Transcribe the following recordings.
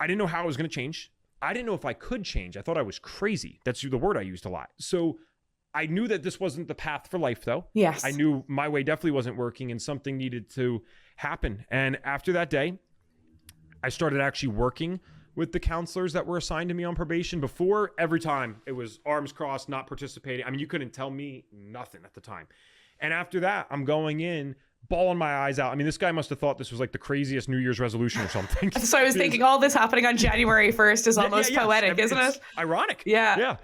I didn't know how I was going to change. I didn't know if I could change. I thought I was crazy. That's the word I used a lot. So I knew that this wasn't the path for life, though. Yes. I knew my way definitely wasn't working and something needed to happen. And after that day, I started actually working with the counselors that were assigned to me on probation. Before, every time it was arms crossed, not participating. I mean, you couldn't tell me nothing at the time. And after that, I'm going in, bawling my eyes out. I mean, this guy must have thought this was like the craziest New Year's resolution or something. So I was thinking all this happening on January 1st is almost poetic, isn't it? Ironic. Yeah.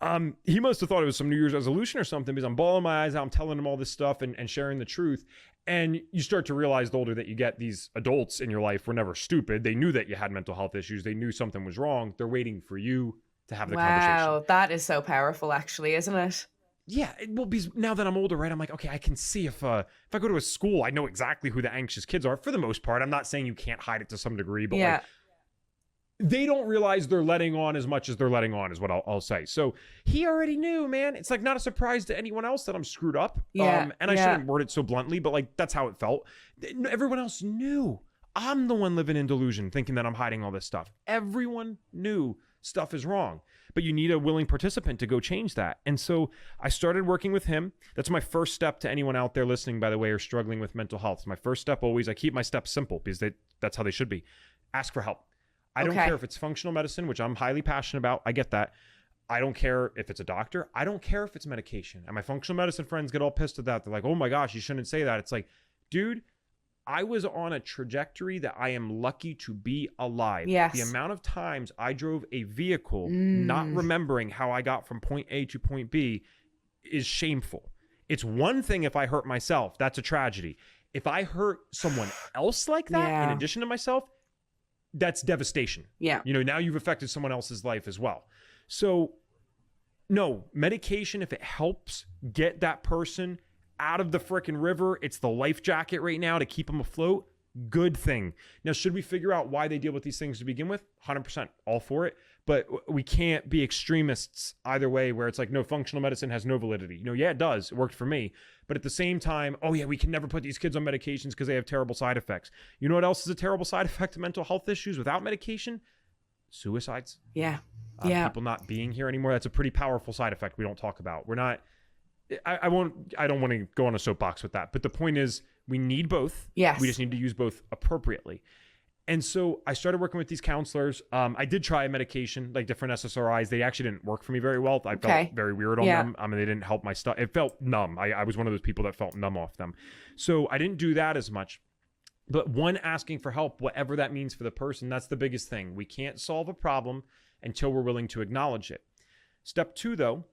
Yeah. He must have thought it was some New Year's resolution or something, because I'm bawling my eyes out. I'm telling him all this stuff and sharing the truth. And you start to realize the older that you get, these adults in your life were never stupid. They knew that you had mental health issues. They knew something was wrong. They're waiting for you to have the conversation. Wow, that is so powerful, actually, isn't it? Yeah, well, because now that I'm older, right, I'm like, okay, I can see if I go to a school, I know exactly who the anxious kids are for the most part. I'm not saying you can't hide it to some degree, but like, they don't realize they're letting on as much as they're letting on, is what I'll say. So he already knew, man. It's like not a surprise to anyone else that I'm screwed up. And I shouldn't word it so bluntly, but like that's how it felt. Everyone else knew. I'm the one living in delusion, thinking that I'm hiding all this stuff. Everyone knew stuff is wrong, but you need a willing participant to go change that. And so I started working with him. That's my first step to anyone out there listening, by the way, or struggling with mental health. My first step always, I keep my steps simple because that's how they should be. Ask for help. I don't care if it's functional medicine, which I'm highly passionate about. I get that. I don't care if it's a doctor. I don't care if it's medication. And my functional medicine friends get all pissed at that. They're like, oh my gosh, you shouldn't say that. It's like, dude, I was on a trajectory that I am lucky to be alive. Yes. The amount of times I drove a vehicle not remembering how I got from point A to point B is shameful. It's one thing if I hurt myself. That's a tragedy. If I hurt someone else like that, in addition to myself, that's devastation. Yeah. You know, now you've affected someone else's life as well. So no, medication, if it helps get that person out of the frickin' river, it's the life jacket right now to keep them afloat. Good thing. Now, should we figure out why they deal with these things to begin with? 100% all for it. But we can't be extremists either way, where it's like, no, functional medicine has no validity. You know, yeah, it does. It worked for me. But at the same time, oh yeah, we can never put these kids on medications because they have terrible side effects. You know what else is a terrible side effect of mental health issues without medication? Suicides. Yeah. People not being here anymore. That's a pretty powerful side effect we don't talk about. We're not, I don't want to go on a soapbox with that. But the point is, we need both. Yes. We just need to use both appropriately. And so I started working with these counselors. I did try medication, like different SSRIs. They actually didn't work for me very well. I felt very weird on them. I mean, they didn't help my stuff. It felt numb. I was one of those people that felt numb off them. So I didn't do that as much. But one, asking for help, whatever that means for the person, that's the biggest thing. We can't solve a problem until we're willing to acknowledge it. Step two, though,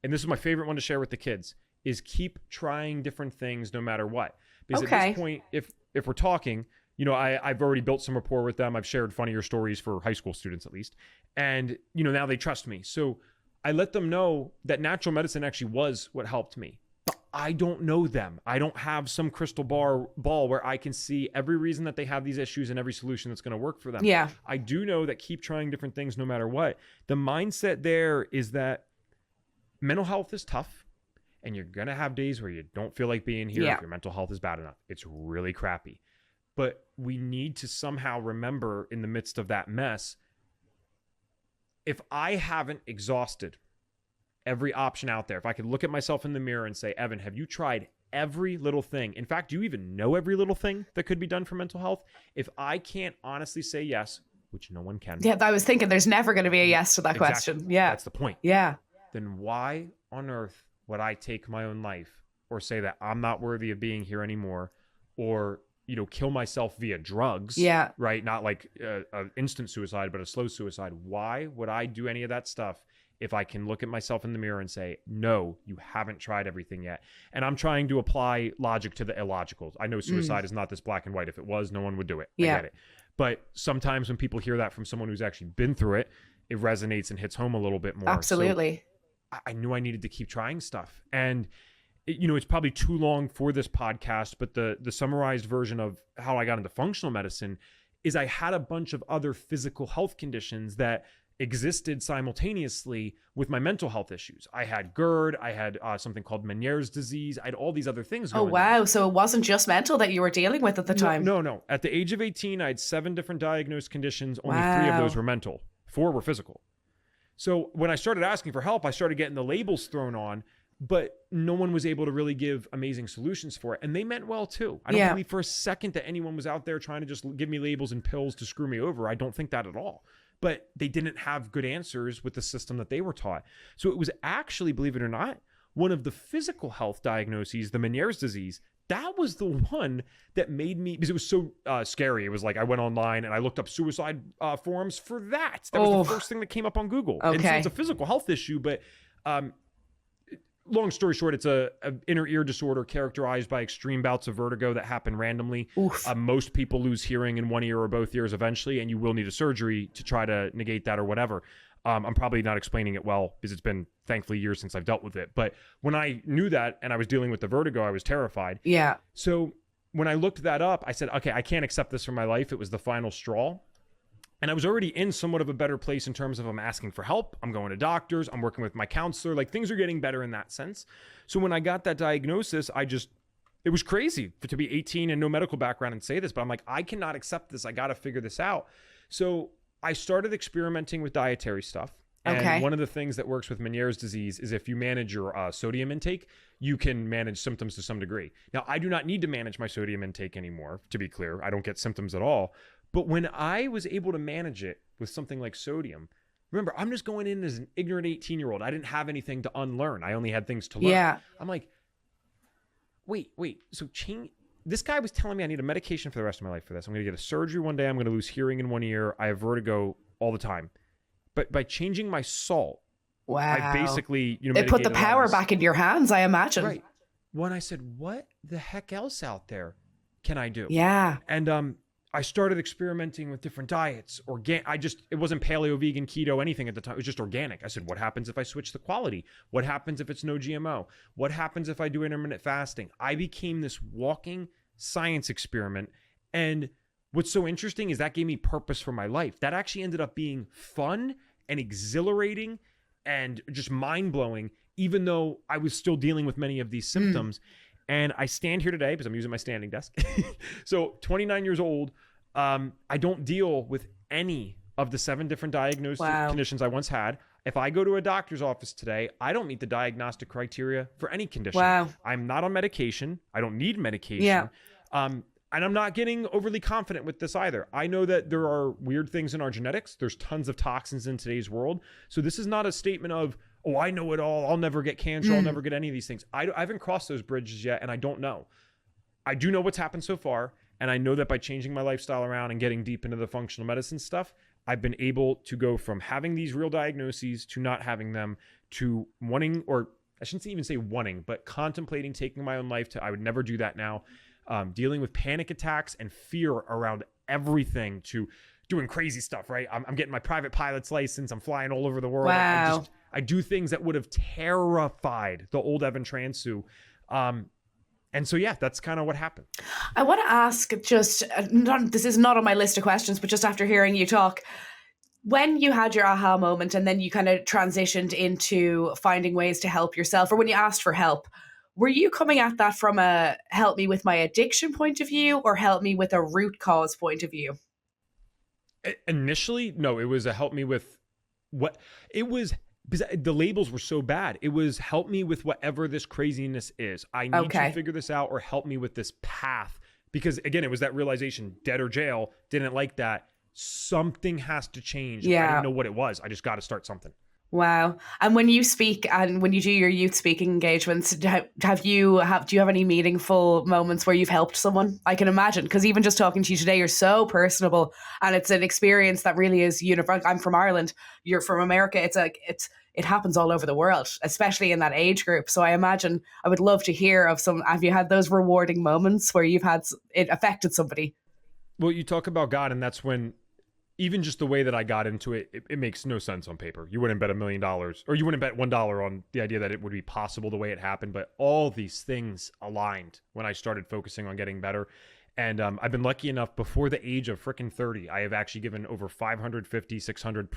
and this is my favorite one to share with the kids, is keep trying different things no matter what. Because at this point, if we're talking, you know, I've already built some rapport with them. I've shared funnier stories for high school students, at least. And, you know, now they trust me. So I let them know that natural medicine actually was what helped me. But I don't know them. I don't have some crystal ball where I can see every reason that they have these issues and every solution that's going to work for them. Yeah. I do know that keep trying different things no matter what. The mindset there is that mental health is tough. And you're going to have days where you don't feel like being here if your mental health is bad enough. It's really crappy. But we need to somehow remember in the midst of that mess, if I haven't exhausted every option out there, if I could look at myself in the mirror and say, Evan, have you tried every little thing? In fact, do you even know every little thing that could be done for mental health? If I can't honestly say yes, which no one can. Yeah, I was thinking there's never going to be a yes to that question. Yeah. That's the point. Yeah. Then why on earth would I take my own life or say that I'm not worthy of being here anymore, or, you know, kill myself via drugs? Yeah. Right? Not like an instant suicide, but a slow suicide. Why would I do any of that stuff if I can look at myself in the mirror and say, no, you haven't tried everything yet? And I'm trying to apply logic to the illogical. I know suicide is not this black and white. If it was, no one would do it. I get it. But sometimes when people hear that from someone who's actually been through it, it resonates and hits home a little bit more. Absolutely. So I knew I needed to keep trying stuff. And, you know, it's probably too long for this podcast, but the summarized version of how I got into functional medicine is I had a bunch of other physical health conditions that existed simultaneously with my mental health issues. I had GERD, I had something called Meniere's disease, I had all these other things going on. Oh, wow. So it wasn't just mental that you were dealing with at the time? No. At the age of 18, I had 7 different diagnosed conditions. Only 3 of those were mental. 4 were physical. So when I started asking for help, I started getting the labels thrown on, but no one was able to really give amazing solutions for it. And they meant well too. I don't believe for a second that anyone was out there trying to just give me labels and pills to screw me over. I don't think that at all. But they didn't have good answers with the system that they were taught. So it was actually, believe it or not, one of the physical health diagnoses, the Meniere's disease. That was the one that made me, because it was so scary. It was like I went online and I looked up suicide forums for that. That was the first thing that came up on Google. Okay. And so it's a physical health issue, but long story short, it's a inner ear disorder characterized by extreme bouts of vertigo that happen randomly. Most people lose hearing in one ear or both ears eventually, and you will need a surgery to try to negate that or whatever. I'm probably not explaining it well because it's been thankfully years since I've dealt with it. But when I knew that and I was dealing with the vertigo, I was terrified. Yeah. So when I looked that up, I said, okay, I can't accept this for my life. It was the final straw. And I was already in somewhat of a better place in terms of I'm asking for help. I'm going to doctors. I'm working with my counselor. Like things are getting better in that sense. So when I got that diagnosis, it was crazy to be 18 and no medical background and say this, but I'm like, I cannot accept this. I got to figure this out. So I started experimenting with dietary stuff. And one of the things that works with Meniere's disease is if you manage your sodium intake, you can manage symptoms to some degree. Now, I do not need to manage my sodium intake anymore, to be clear. I don't get symptoms at all. But when I was able to manage it with something like sodium, remember, I'm just going in as an ignorant 18-year-old. I didn't have anything to unlearn. I only had things to learn. Yeah. I'm like, wait. So this guy was telling me I need a medication for the rest of my life for this. I'm going to get a surgery one day. I'm going to lose hearing in one ear. I have vertigo all the time. But by changing my salt, I basically, it put the power back in your hands, I imagine. Right. When I said, what the heck else out there can I do? Yeah. And I started experimenting with different diets. It wasn't paleo, vegan, keto, anything at the time. It was just organic. I said, what happens if I switch the quality? What happens if it's no GMO? What happens if I do intermittent fasting? I became this walking science experiment. And what's so interesting is that gave me purpose for my life. That actually ended up being fun and exhilarating and just mind-blowing, even though I was still dealing with many of these symptoms. And I stand here today because I'm using my standing desk. So 29 years old, I don't deal with any of the 7 different diagnosed conditions I once had. If I go to a doctor's office today, I don't meet the diagnostic criteria for any condition. I'm not on medication. I don't need medication. Yeah. And I'm not getting overly confident with this either. I know that there are weird things in our genetics. There's tons of toxins in today's world. So this is not a statement of, oh, I know it all. I'll never get cancer. I'll never get any of these things. I haven't crossed those bridges yet, and I don't know. I do know what's happened so far, and I know that by changing my lifestyle around and getting deep into the functional medicine stuff, I've been able to go from having these real diagnoses to not having them to wanting, or I shouldn't even say wanting, but contemplating taking my own life to, I would never do that now. Dealing with panic attacks and fear around everything to doing crazy stuff, right? I'm getting my private pilot's license. I'm flying all over the world. Wow. I do things that would have terrified the old Evan Transue. And so, yeah, that's kind of what happened. I want to ask this is not on my list of questions, but just after hearing you talk, when you had your aha moment and then you kind of transitioned into finding ways to help yourself, or when you asked for help, were you coming at that from a help me with my addiction point of view or help me with a root cause point of view? Initially, no, it was a help me with what it was, because the labels were so bad. It was help me with whatever this craziness is. I need to figure this out, or help me with this path. Because again, it was that realization, dead or jail, didn't like that. Something has to change. Yeah. I didn't know what it was. I just got to start something. Wow. And when you speak and when you do your youth speaking engagements, do you have any meaningful moments where you've helped someone? I can imagine, because even just talking to you today, you're so personable, and it's an experience that really is universal. I'm from Ireland. You're from America. It happens all over the world, especially in that age group. So I imagine I would love to hear of have you had those rewarding moments where you've had it affected somebody? Well, you talk about God, and that's when, even just the way that I got into it, it makes no sense on paper. You wouldn't bet $1 million, or you wouldn't bet $1 on the idea that it would be possible the way it happened. But all these things aligned when I started focusing on getting better. And I've been lucky enough before the age of frickin' 30, I have actually given over 550, 600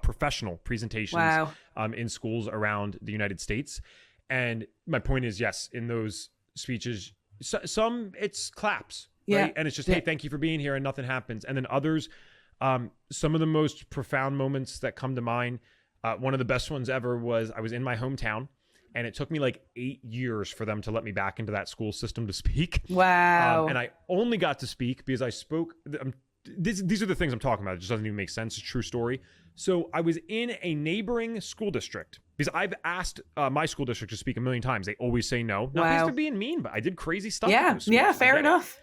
professional presentations in schools around the United States. And my point is, yes, in those speeches, some it's claps, right? And it's just, hey, thank you for being here, and nothing happens. And then others, some of the most profound moments that come to mind, one of the best ones ever was I was in my hometown. And it took me like 8 years for them to let me back into that school system to speak. Wow. And I only got to speak because I spoke. These are the things I'm talking about. It just doesn't even make sense. It's a true story. So I was in a neighboring school district because I've asked my school district to speak a million times. They always say no. Not because they're being mean, but I did crazy stuff. Yeah, fair enough.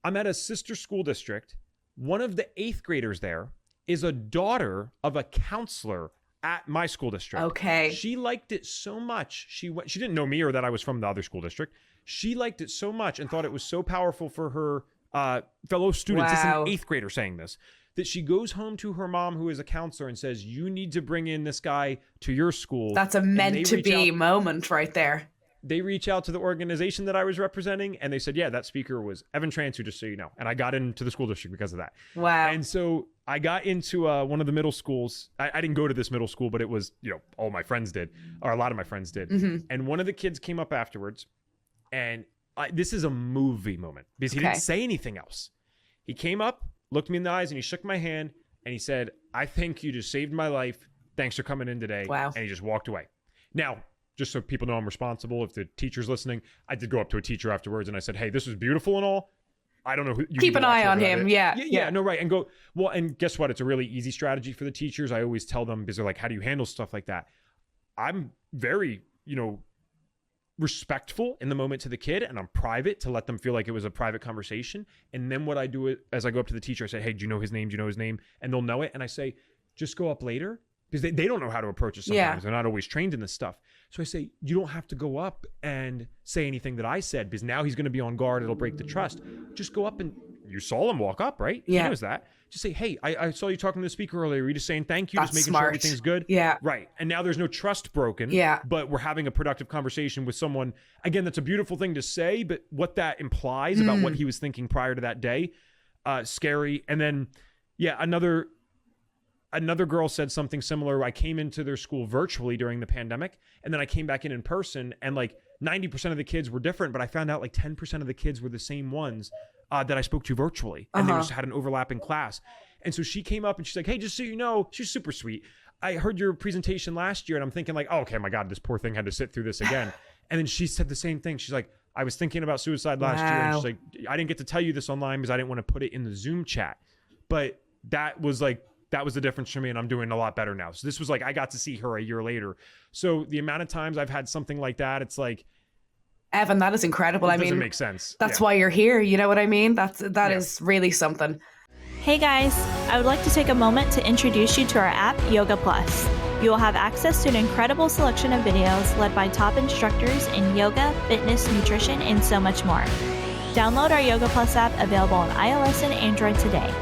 I'm at a sister school district. One of the 8th graders there is a daughter of a counselor at my school district. Okay. She liked it so much. She didn't know me or that I was from the other school district. She liked it so much and thought it was so powerful for her fellow students. It's an 8th grader saying this, that she goes home to her mom, who is a counselor, and says, you need to bring in this guy to your school. That's a meant to be moment right there. They reach out to the organization that I was representing, and they said, yeah, that speaker was Evan Transue, just so you know. And I got into the school district because of that. Wow. And so I got into one of the middle schools. I didn't go to this middle school, but it was, all my friends did, or a lot of my friends did. Mm-hmm. And one of the kids came up afterwards, and this is a movie moment because he didn't say anything else. He came up, looked me in the eyes, and he shook my hand, and he said, I think you just saved my life. Thanks for coming in today. Wow. And he just walked away. Now, just so people know I'm responsible, if the teacher's listening, I did go up to a teacher afterwards and I said, hey, this was beautiful and all. I don't know who you keep an eye on him. Yeah, no, right. And go, well, and guess what? It's a really easy strategy for the teachers. I always tell them, because they're like, how do you handle stuff like that? I'm very, respectful in the moment to the kid, and I'm private to let them feel like it was a private conversation. And then what I do as I go up to the teacher, I say, hey, do you know his name? Do you know his name? And they'll know it. And I say, just go up later, because they don't know how to approach it sometimes. Yeah. They're not always trained in this stuff. So I say, you don't have to go up and say anything that I said, because now he's going to be on guard. It'll break the trust. Just go up, and you saw him walk up, right? Yeah. He knows that. Just say, hey, I saw you talking to the speaker earlier. Were you just saying thank you? That's just making smart. sure everything's good? Yeah. Right. And now there's no trust broken. Yeah. But we're having a productive conversation with someone. Again, that's a beautiful thing to say, but what that implies about what he was thinking prior to that day, scary. And then, another girl said something similar. I came into their school virtually during the pandemic, and then I came back in person, and like 90% of the kids were different, but I found out like 10% of the kids were the same ones that I spoke to virtually, and they just had an overlap in class. And so she came up and she's like, hey, just so you know, she's super sweet. I heard your presentation last year, and I'm thinking like, oh, okay, my God, this poor thing had to sit through this again. And then she said the same thing. She's like, I was thinking about suicide last year, and she's like, I didn't get to tell you this online because I didn't want to put it in the Zoom chat. But that was the difference for me, and I'm doing a lot better now. So this was like, I got to see her a year later. So the amount of times I've had something like that, it's like, Evan, that is incredible. It doesn't make sense. That's why you're here. You know what I mean? That is really something. Hey guys, I would like to take a moment to introduce you to our app, Yoga Plus. You will have access to an incredible selection of videos led by top instructors in yoga, fitness, nutrition, and so much more. Download our Yoga Plus app, available on iOS and Android today.